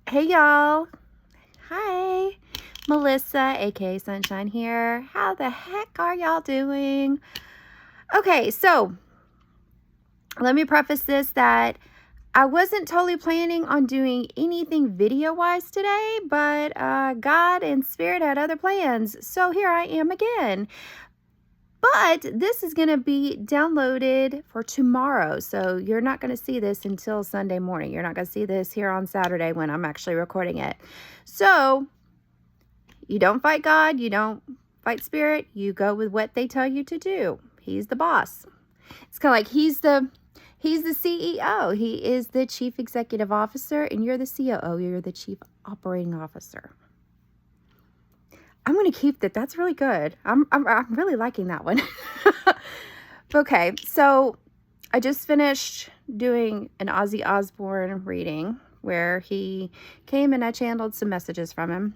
Hey y'all. Hi. Melissa, aka Sunshine here. How the heck are y'all doing? Okay, so let me preface this that I wasn't totally planning on doing anything video-wise today, but God and Spirit had other plans. So here I am again. But this is going to be downloaded for tomorrow. So you're not going to see this until Sunday morning. You're not going to see this here on Saturday when I'm actually recording it. So you don't fight God. You don't fight Spirit. You go with what they tell you to do. He's the boss. It's kind of like he's the CEO. He is the Chief Executive Officer, and you're the COO. You're the Chief Operating Officer. I'm going to keep that. That's really good. I'm really liking that one. Okay, so I just finished doing an Ozzy Osbourne reading where he came and I channeled some messages from him.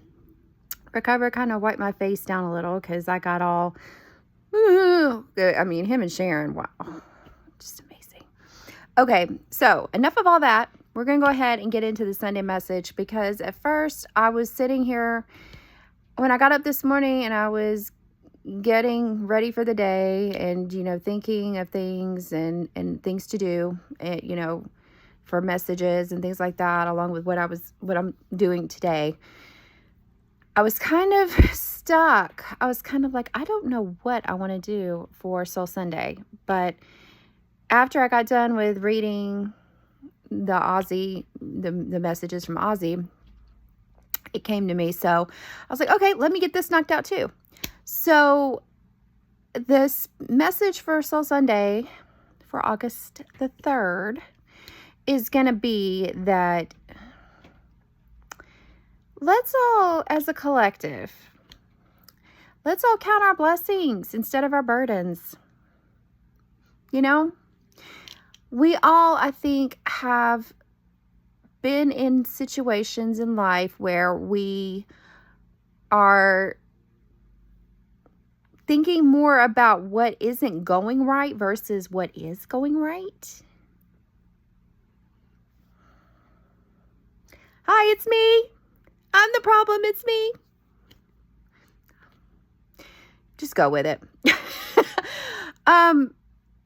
Recover kind of wiped my face down a little because I got all, I mean, him and Sharon, wow, just amazing. Okay, so enough of all that. We're going to go ahead and get into the Sunday message because at first I was sitting here when I got up this morning and I was getting ready for the day and, thinking of things and things to do, for messages and things like that, along with what I'm doing today, I was kind of stuck. I was kind of like, I don't know what I want to do for Soul Sunday. But after I got done with reading the messages from Ozzy, it came to me. So I was like, okay, let me get this knocked out too. So this message for Soul Sunday for August the 3rd is going to be that let's all, as a collective, let's all count our blessings instead of our burdens. We all, I think, have been in situations in life where we are thinking more about what isn't going right versus what is going right. Hi, it's me. I'm the problem. It's me. Just go with it.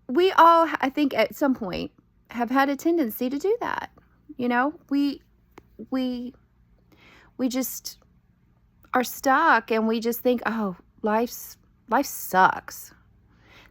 We all, I think, at some point have had a tendency to do that. We just are stuck and we just think, oh, life sucks.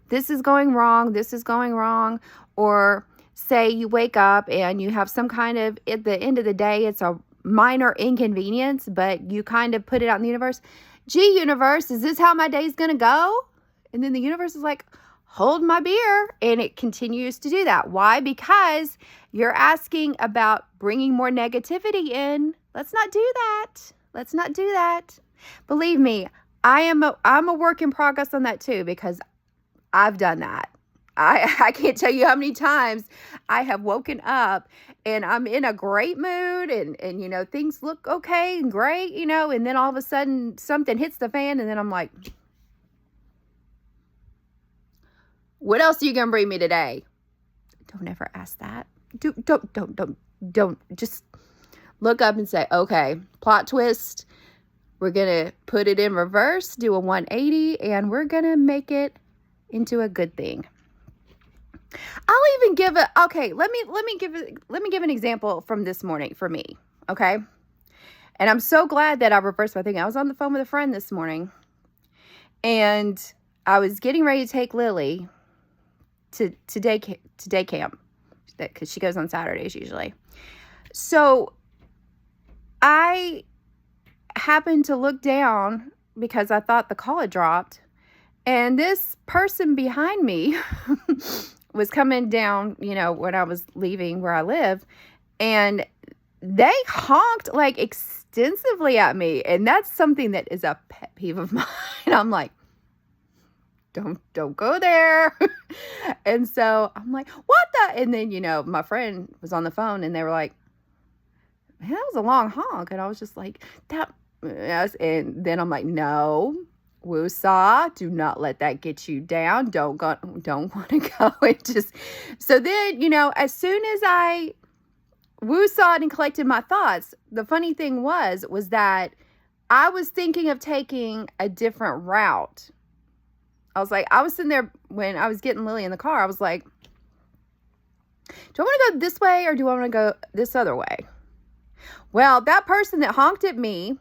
This is going wrong. This is going wrong. Or say you wake up and you have some kind of, at the end of the day, it's a minor inconvenience, but you kind of put it out in the universe. Gee, universe, is this how my day's going to go? And then the universe is like, hold my beer. And it continues to do that. Why? Because you're asking about bringing more negativity in. Let's not do that. Let's not do that. Believe me, I'm a work in progress on that too, because I've done that. I can't tell you how many times I have woken up and I'm in a great mood and things look okay and great, and then all of a sudden something hits the fan and then I'm like, what else are you going to bring me today? Don't ever ask that. Don't just look up and say, okay, plot twist. We're going to put it in reverse, do a 180, and we're going to make it into a good thing. I'll even give let me give an example from this morning for me, okay? And I'm so glad that I reversed my thinking. I was on the phone with a friend this morning, and I was getting ready to take Lily to day camp, because she goes on Saturdays usually. So I happened to look down because I thought the call had dropped, and this person behind me was coming down, when I was leaving where I live, and they honked like extensively at me, and that's something that is a pet peeve of mine. I'm like, don't go there. And so I'm like, what the? And then, my friend was on the phone and they were like, man, that was a long honk. And I was just like, yes. And then I'm like, no, woosah, do not let that get you down. Don't want to go. It just, so then, as soon as I woo-sawed and collected my thoughts. The funny thing was that I was thinking of taking a different route. I was sitting there when I was getting Lily in the car. I was like, do I want to go this way or do I want to go this other way? Well, that person that honked at me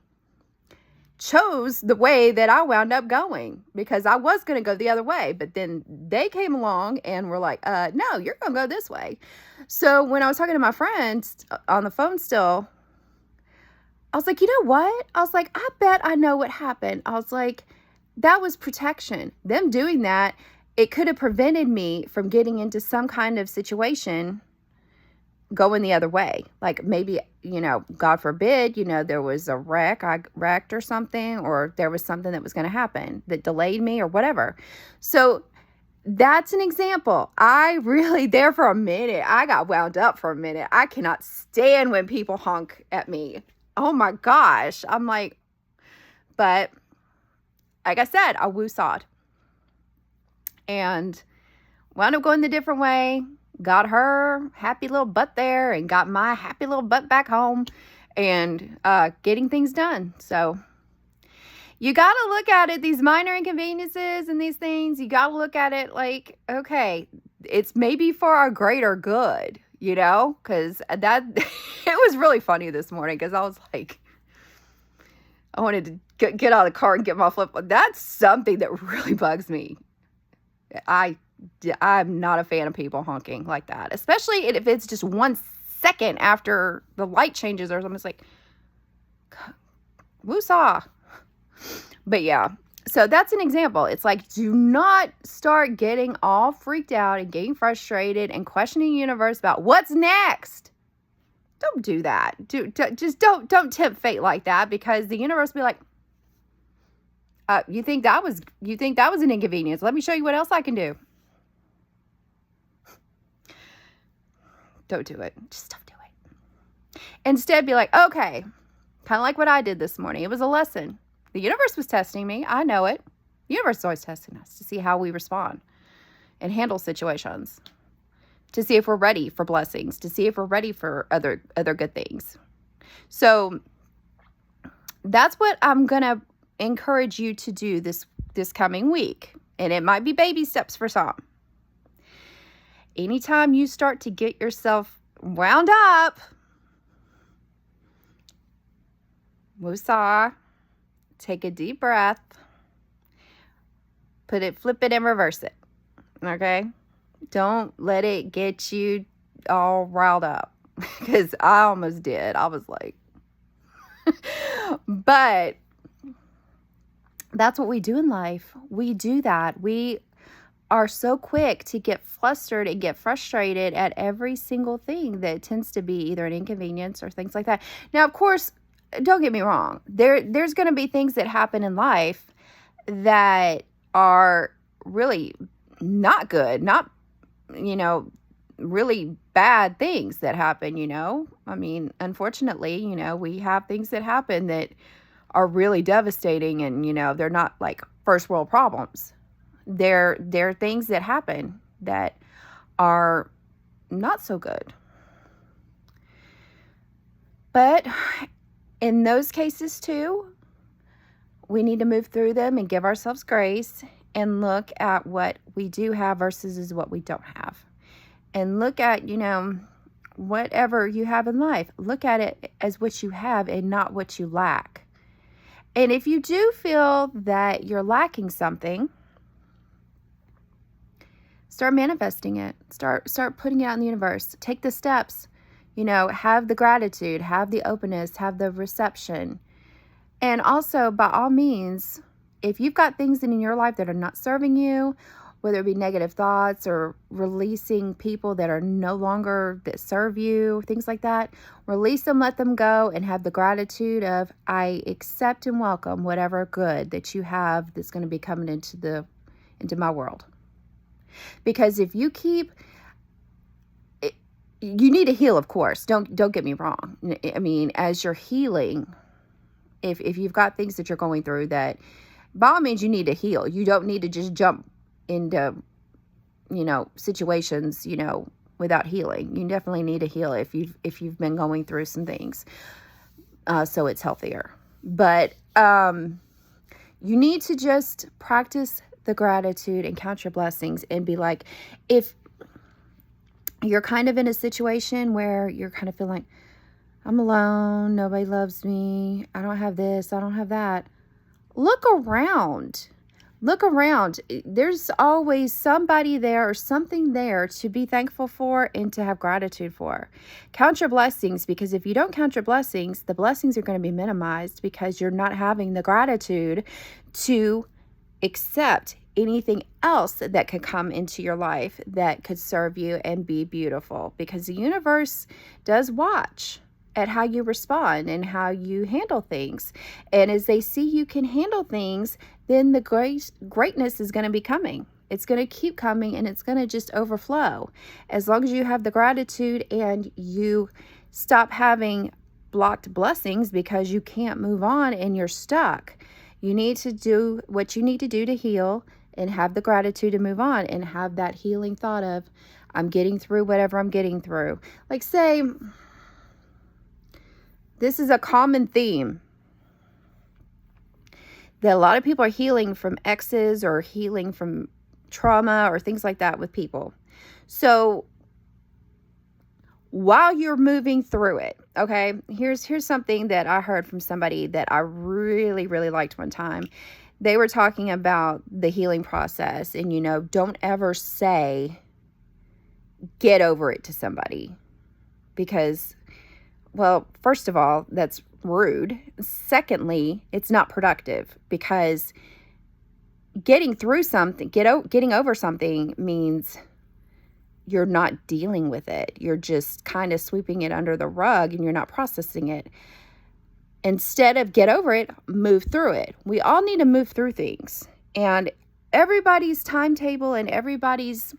chose the way that I wound up going because I was going to go the other way. But then they came along and were like, no, you're going to go this way. So when I was talking to my friend on the phone still, I was like, you know what? I was like, I bet I know what happened. I was like, that was protection. Them doing that, it could have prevented me from getting into some kind of situation going the other way. Like maybe, God forbid, there was a wreck, I wrecked or something, or there was something that was going to happen that delayed me or whatever. So that's an example. I really, there for a minute, I got wound up for a minute. I cannot stand when people honk at me. Oh my gosh. I'm like, but like I said, I woo-sawed and wound up going the different way. Got her happy little butt there and got my happy little butt back home and getting things done. So you got to look at it, these minor inconveniences and these things, you got to look at it like, okay, it's maybe for our greater good, because that, it was really funny this morning because I was like, I wanted to get out of the car and get my flip. That's something that really bugs me. I'm not a fan of people honking like that, especially if it's just 1 second after the light changes or something. It's like, woo-saw. But yeah, so that's an example. It's like, do not start getting all freaked out and getting frustrated and questioning the universe about what's next. Don't do that. Just don't tempt fate like that, because the universe will be like, you think that was an inconvenience. Let me show you what else I can do. Don't do it. Just don't do it. Instead, be like, okay, kind of like what I did this morning. It was a lesson. The universe was testing me. I know it. The universe is always testing us to see how we respond and handle situations, to see if we're ready for blessings, to see if we're ready for other good things. So that's what I'm going to encourage you to do this coming week. And it might be baby steps for some. Anytime you start to get yourself wound up, woo-saw, take a deep breath, flip it and reverse it. Okay? Don't let it get you all riled up, because I almost did. I was like, but that's what we do in life. We do that. We are so quick to get flustered and get frustrated at every single thing that tends to be either an inconvenience or things like that. Now, of course, don't get me wrong. There's going to be things that happen in life that are really not good, not, really bad things that happen, I mean, unfortunately, we have things that happen that are really devastating and, they're not like first world problems. They're things that happen that are not so good. But in those cases too, we need to move through them and give ourselves grace and look at what we do have versus what we don't have. And look at, whatever you have in life, look at it as what you have and not what you lack. And if you do feel that you're lacking something, start manifesting it. Start putting it out in the universe. Take the steps. Have the gratitude, have the openness, have the reception. And also, by all means, if you've got things in your life that are not serving you, whether it be negative thoughts or releasing people that are no longer that serve you, things like that, release them, let them go, and have the gratitude of, I accept and welcome whatever good that you have that's going to be coming into my world. Because if you keep, you need to heal, of course. Don't get me wrong. I mean, as you're healing, if you've got things that you're going through that, by all means, you need to heal. You don't need to just jump into, situations, without healing. You definitely need to heal if you've been going through some things, so it's healthier. But you need to just practice the gratitude and count your blessings and be like, if you're kind of in a situation where you're kind of feeling like, I'm alone, nobody loves me, I don't have this, I don't have that. Look around. Look around. There's always somebody there or something there to be thankful for and to have gratitude for. Count your blessings, because if you don't count your blessings, the blessings are going to be minimized because you're not having the gratitude to accept anything else that could come into your life that could serve you and be beautiful, because the universe does watch at how you respond and how you handle things. And as they see you can handle things, then the greatness is going to be coming. It's going to keep coming, and it's going to just overflow. As long as you have the gratitude and you stop having blocked blessings because you can't move on and you're stuck. You need to do what you need to do to heal and have the gratitude to move on and have that healing thought of, I'm getting through whatever I'm getting through. Like, say, this is a common theme that a lot of people are healing from exes or healing from trauma or things like that with people. So while you're moving through it, okay, here's something that I heard from somebody that I really, really liked one time. They were talking about the healing process, and, don't ever say, get over it to somebody, because, well, first of all, that's rude. Secondly, it's not productive, because getting through something, getting over something means you're not dealing with it. You're just kind of sweeping it under the rug and you're not processing it. Instead of get over it, move through it. We all need to move through things. And everybody's timetable and everybody's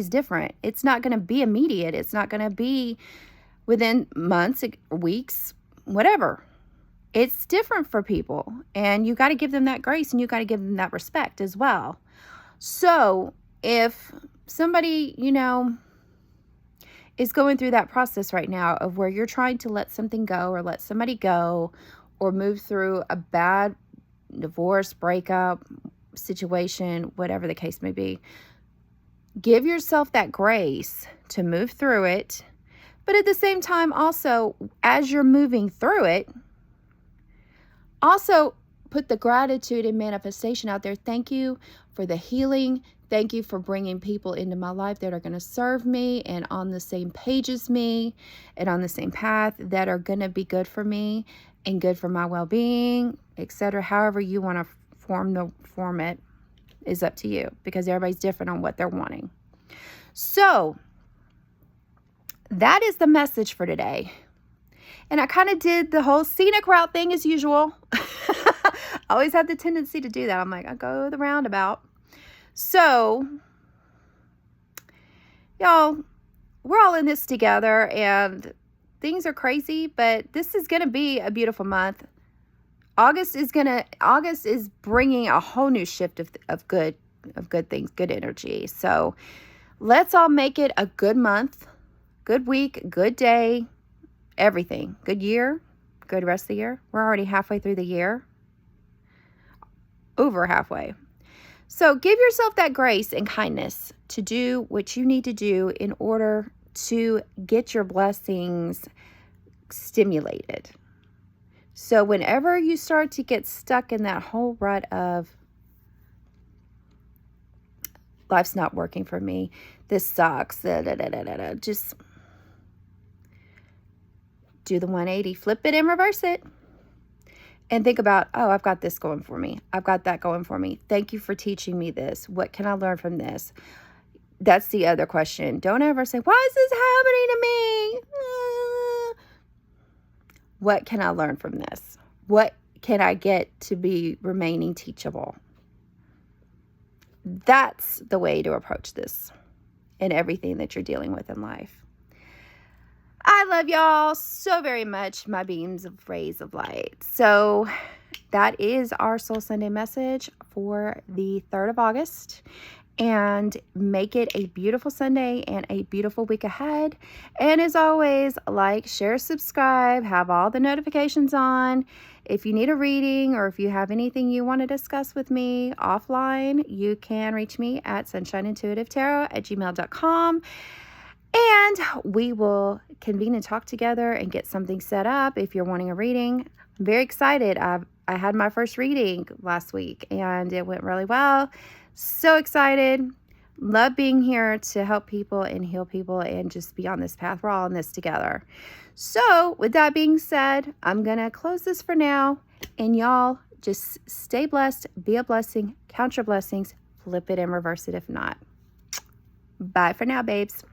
different. It's not going to be immediate. It's not going to be within months, weeks, whatever. It's different for people. And you got to give them that grace, and you got to give them that respect as well. So if somebody, is going through that process right now of where you're trying to let something go or let somebody go or move through a bad divorce, breakup situation, whatever the case may be, give yourself that grace to move through it. But at the same time, also, as you're moving through it, also put the gratitude and manifestation out there. Thank you for the healing. Thank you for bringing people into my life that are going to serve me and on the same page as me and on the same path, that are going to be good for me and good for my well-being, etc. However you want to form it is up to you, because everybody's different on what they're wanting. So that is the message for today. And I kind of did the whole scenic route thing as usual. I always have the tendency to do that. I'm like, I'll go the roundabout. So, y'all, we're all in this together, and things are crazy, but this is going to be a beautiful month. August is bringing a whole new shift of good things, good energy. So let's all make it a good month, good week, good day, everything. Good year, good rest of the year. We're already halfway through the year, over halfway. So give yourself that grace and kindness to do what you need to do in order to get your blessings stimulated. So whenever you start to get stuck in that whole rut of life's not working for me, this sucks, just do the 180, flip it and reverse it. And think about, oh, I've got this going for me. I've got that going for me. Thank you for teaching me this. What can I learn from this? That's the other question. Don't ever say, why is this happening to me? What can I learn from this? What can I get to be remaining teachable? That's the way to approach this in everything that you're dealing with in life. I love y'all so very much, my beams of rays of light. So that is our Soul Sunday message for the 3rd of August. and make it a beautiful Sunday and a beautiful week ahead. And as always, like, share, subscribe, have all the notifications on. If you need a reading or if you have anything you want to discuss with me offline, you can reach me at sunshineintuitivetarot@gmail.com. And we will convene and talk together and get something set up if you're wanting a reading. I'm very excited. I had my first reading last week and it went really well. So excited. Love being here to help people and heal people and just be on this path. We're all in this together. So with that being said, I'm going to close this for now. And y'all just stay blessed, be a blessing, count your blessings, flip it and reverse it if not. Bye for now, babes.